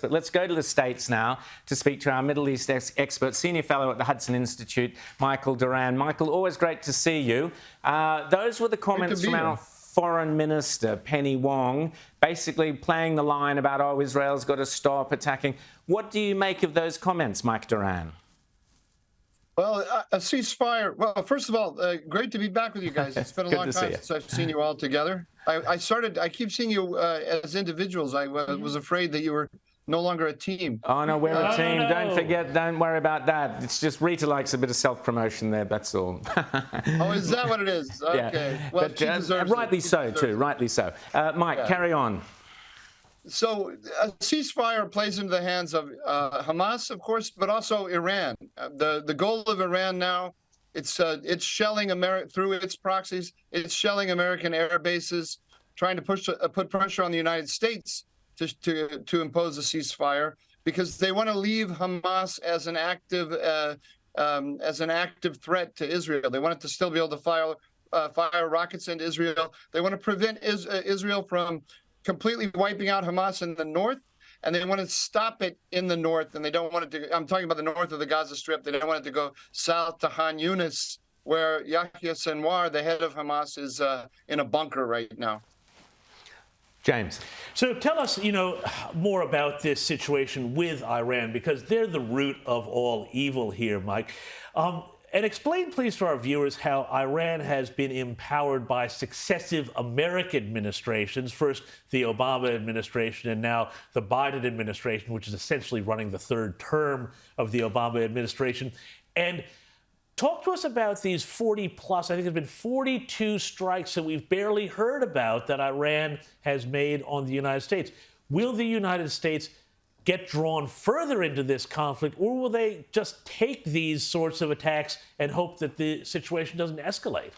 But let's go to the States now to speak to our Middle East expert, senior fellow at the Hudson Institute, Michael Doran. Michael, always great to see you. Those were the comments from our Foreign Minister, Penny Wong, basically playing the line about, oh, Israel's got to stop attacking. What do you make of those comments, Mike Doran? Well, a ceasefire. Well, first of all, great to be back with you guys. It's been a long time since I've seen you all together. I keep seeing you as individuals. I was afraid that you were no longer a team. Oh, no, we're a team. Don't forget, don't worry about that. It's just Rita likes a bit of self-promotion there, that's all. Oh, is that what it is? Okay. Yeah. Well, but, rightly so, too, rightly so. Mike, carry on. So a ceasefire plays into the hands of Hamas, of course, but also Iran. The goal of Iran now, it's shelling through its proxies. It's shelling American air bases, trying to put pressure on the United States to impose a ceasefire, because they want to leave Hamas as an active threat to Israel. They want it to still be able to fire rockets into Israel. They want to prevent Israel from completely wiping out Hamas in the north, and they want to stop it in the north, and they don't want it to, I'm talking about the north of the Gaza Strip, they don't want it to go south to Han Yunis, where Yahya Sinwar, the head of Hamas, is in a bunker right now. James. So tell us, more about this situation with Iran, because they're the root of all evil here, Mike. And explain, please, to our viewers how Iran has been empowered by successive American administrations, first the Obama administration and now the Biden administration, which is essentially running the third term of the Obama administration. And talk to us about these 40-plus, I think there's been 42 strikes that we've barely heard about that Iran has made on the United States. Will the United States get drawn further into this conflict, or will they just take these sorts of attacks and hope that the situation doesn't escalate?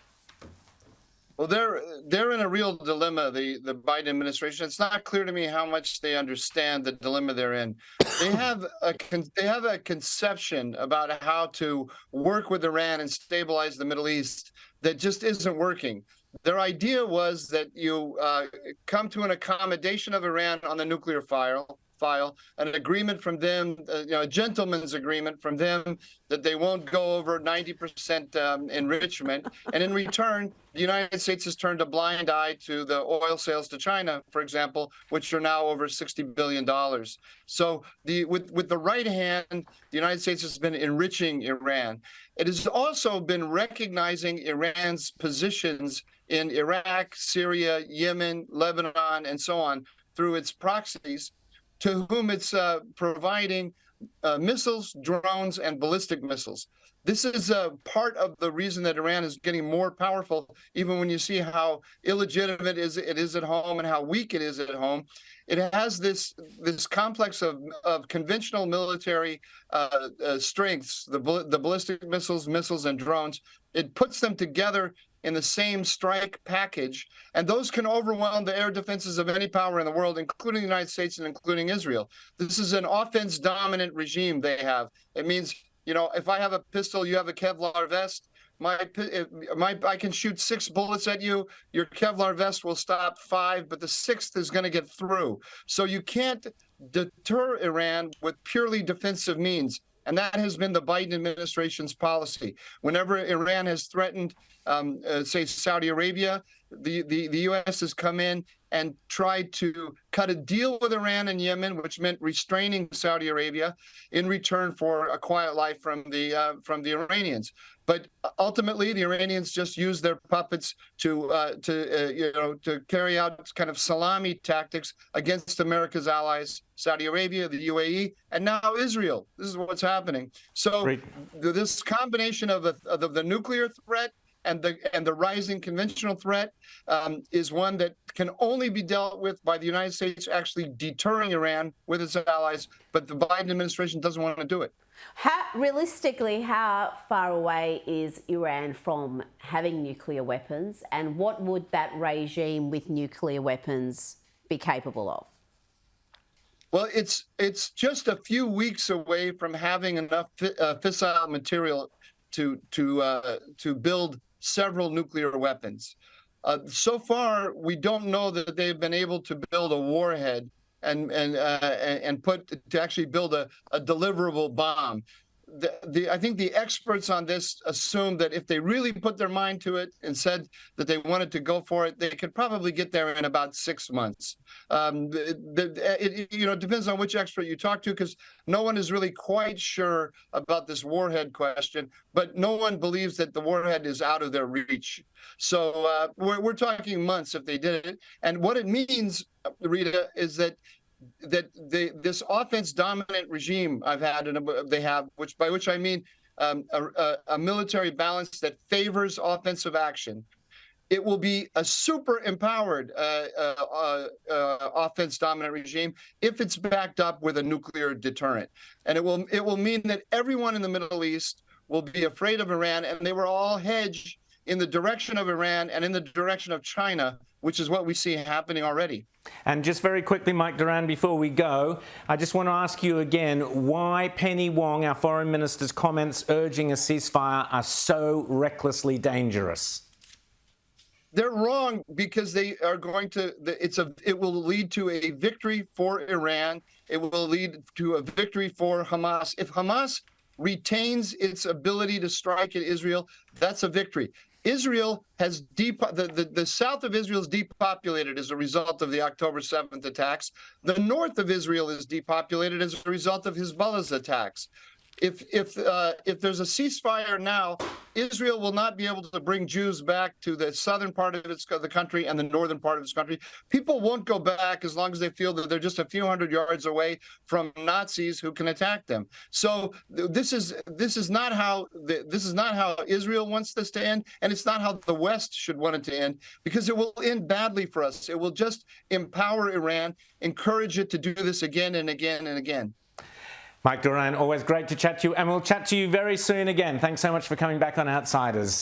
Well, they're in a real dilemma, the Biden administration. It's not clear to me how much they understand the dilemma they're in. They have a conception about how to work with Iran and stabilize the Middle East that just isn't working. Their idea was that you come to an accommodation of Iran on the nuclear file, an agreement from them, a gentleman's agreement from them that they won't go over 90% enrichment. And in return, the United States has turned a blind eye to the oil sales to China, for example, which are now over $60 billion. So with the right hand, the United States has been enriching Iran. It has also been recognizing Iran's positions in Iraq, Syria, Yemen, Lebanon, and so on through its proxies, to whom it's providing missiles, drones, and ballistic missiles. This is part of the reason that Iran is getting more powerful, even when you see how illegitimate it is at home and how weak it is at home. It has this complex of conventional military strengths, the ballistic missiles, and drones. It puts them together in the same strike package, and those can overwhelm the air defenses of any power in the world, including the United States and including Israel. This is an offense-dominant regime they have. It means, if I have a pistol, you have a Kevlar vest. I can shoot 6 bullets at you. Your Kevlar vest will stop 5, but the 6th is going to get through. So you can't deter Iran with purely defensive means. And that has been the Biden administration's policy. Whenever Iran has threatened, say, Saudi Arabia, the U.S. has come in and tried to cut a deal with Iran and Yemen, which meant restraining Saudi Arabia in return for a quiet life from the Iranians. But ultimately, the Iranians just used their puppets to carry out kind of salami tactics against America's allies, Saudi Arabia, the UAE, and now Israel. This is what's happening. So this combination of the nuclear threat and the rising conventional threat is one that can only be dealt with by the United States actually deterring Iran with its allies, but the Biden administration doesn't want to do it. Realistically, how far away is Iran from having nuclear weapons, and what would that regime with nuclear weapons be capable of? Well, it's just a few weeks away from having enough fissile material to build several nuclear weapons. So far, we don't know that they've been able to build a warhead and put to actually build a deliverable bomb. I think the experts on this assume that if they really put their mind to it and said that they wanted to go for it, they could probably get there in about 6 months. It depends on which expert you talk to, because no one is really quite sure about this warhead question, but no one believes that the warhead is out of their reach. So we're talking months if they did it. And what it means, Rita, is that this offense dominant regime by which I mean a military balance that favors offensive action. It will be a super empowered offense dominant regime if it's backed up with a nuclear deterrent. And it will mean that everyone in the Middle East will be afraid of Iran, and they will all hedge in the direction of Iran and in the direction of China, which is what we see happening already. And just very quickly, Mike Doran, before we go, I just want to ask you again why Penny Wong, our foreign minister's comments urging a ceasefire, are so recklessly dangerous. They're wrong because they are going to. It will lead to a victory for Iran. It will lead to a victory for Hamas. If Hamas retains its ability to strike at Israel, that's a victory. Israel has the south of Israel is depopulated as a result of the October 7th attacks. The north of Israel is depopulated as a result of Hezbollah's attacks. If there's a ceasefire now, Israel will not be able to bring Jews back to the southern part of the country and the northern part of its country. People won't go back as long as they feel that they're just a few hundred yards away from Nazis who can attack them. So this is not how Israel wants this to end, and it's not how the West should want it to end, because it will end badly for us. It will just empower Iran, encourage it to do this again and again and again. Mike Doran, always great to chat to you, and we'll chat to you very soon again. Thanks so much for coming back on Outsiders.